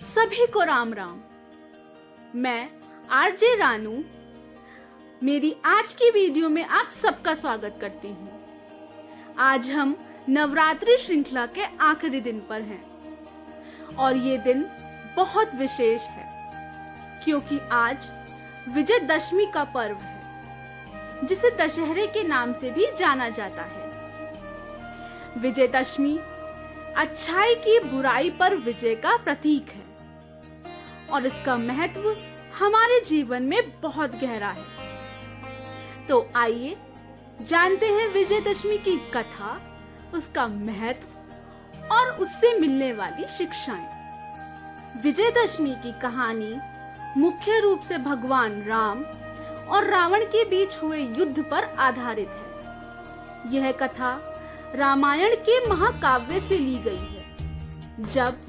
सभी को राम राम। मैं आरजे रानू मेरी आज की वीडियो में आप सबका स्वागत करती हूँ। आज हम नवरात्रि श्रृंखला के आखिरी दिन पर हैं और ये दिन बहुत विशेष है क्योंकि आज विजयदशमी का पर्व है जिसे दशहरे के नाम से भी जाना जाता है। विजयदशमी अच्छाई की बुराई पर विजय का प्रतीक है और इसका महत्व हमारे जीवन में बहुत गहरा है। तो आइए जानते हैं विजयदशमी की कथा, उसका महत्व और उससे मिलने वाली शिक्षाएं। विजयदशमी की कहानी मुख्य रूप से भगवान राम और रावण के बीच हुए युद्ध पर आधारित है। यह कथा रामायण के महाकाव्य से ली गई है। जब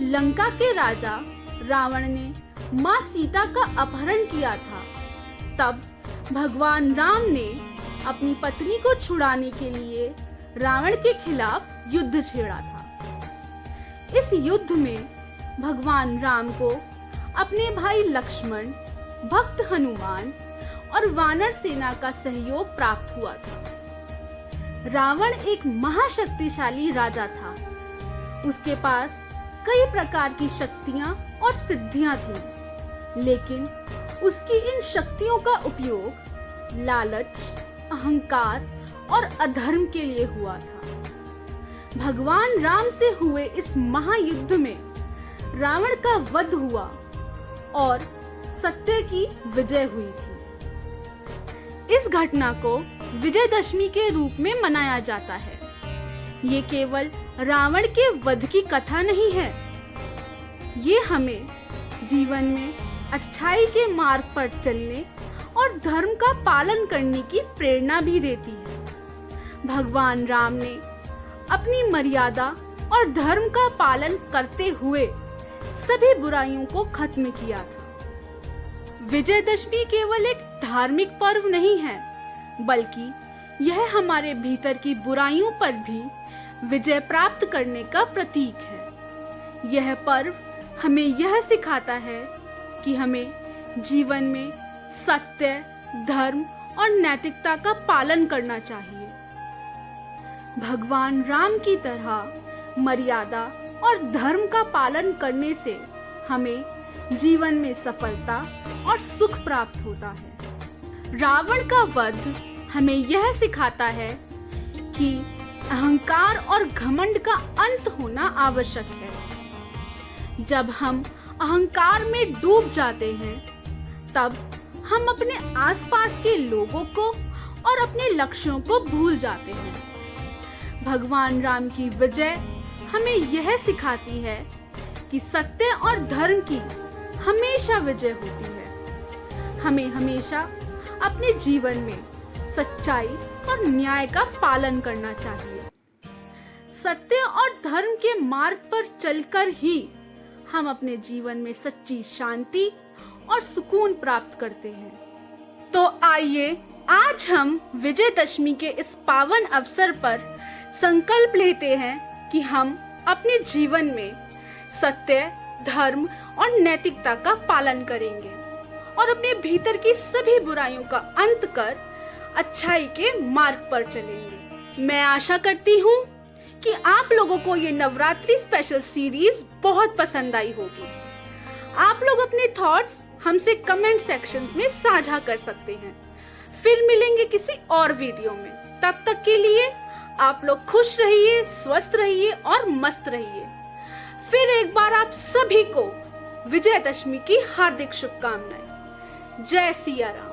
लंका के राजा रावण ने मां सीता का अपहरण किया था, तब भगवान राम ने अपनी पत्नी को छुड़ाने के लिए रावण के खिलाफ युद्ध छेड़ा था। इस युद्ध में भगवान राम को अपने भाई लक्ष्मण, भक्त हनुमान और वानर सेना का सहयोग प्राप्त हुआ था। रावण एक महाशक्तिशाली राजा था। उसके पास कई प्रकार की शक्तियां और सिद्धियां थीं, लेकिन उसकी इन शक्तियों का उपयोग लालच, अहंकार और अधर्म के लिए हुआ था। भगवान राम से हुए इस महायुद्ध में रावण का वध हुआ और सत्य की विजय हुई थी। इस घटना को विजयदशमी के रूप में मनाया जाता है। ये केवल रावण के वध की कथा नहीं है, ये हमें जीवन में अच्छाई के मार्ग पर चलने और धर्म का पालन करने की प्रेरणा भी देती है। भगवान राम ने अपनी मर्यादा और धर्म का पालन करते हुए सभी बुराइयों को खत्म किया था। विजयदशमी केवल एक धार्मिक पर्व नहीं है, बल्कि यह हमारे भीतर की बुराइयों पर भी विजय प्राप्त करने का प्रतीक है। यह पर्व हमें यह सिखाता है कि हमें जीवन में सत्य, धर्म और नैतिकता का पालन करना चाहिए। भगवान राम की तरह मर्यादा और धर्म का पालन करने से हमें जीवन में सफलता और सुख प्राप्त होता है। रावण का वध हमें यह सिखाता है कि अहंकार और घमंड का अंत होना आवश्यक है। जब हम अहंकार में डूब जाते हैं, तब हम अपने आसपास के लोगों को और अपने लक्ष्यों को भूल जाते हैं। भगवान राम की विजय हमें यह सिखाती है कि सत्य और धर्म की हमेशा विजय होती है। हमें हमेशा अपने जीवन में सच्चाई और न्याय का पालन करना चाहिए। सत्य और धर्म के मार्ग पर चलकर ही हम अपने जीवन में सच्ची शांति और सुकून प्राप्त करते हैं। तो आइए आज हम विजयदशमी के इस पावन अवसर पर संकल्प लेते हैं कि हम अपने जीवन में सत्य, धर्म और नैतिकता का पालन करेंगे और अपने भीतर की सभी बुराइयों का अंत कर अच्छाई के मार्ग पर चलेंगे। मैं आशा करती हूँ कि आप लोगों को ये नवरात्रि स्पेशल सीरीज बहुत पसंद आई होगी। आप लोग अपने थॉट्स हमसे कमेंट सेक्शंस में साझा कर सकते हैं। फिर मिलेंगे किसी और वीडियो में। तब तक के लिए आप लोग खुश रहिए, स्वस्थ रहिए और मस्त रहिए। फिर एक बार आप सभी को विजयदशमी की हार्दिक शुभकामनाएं। जय सिया राम।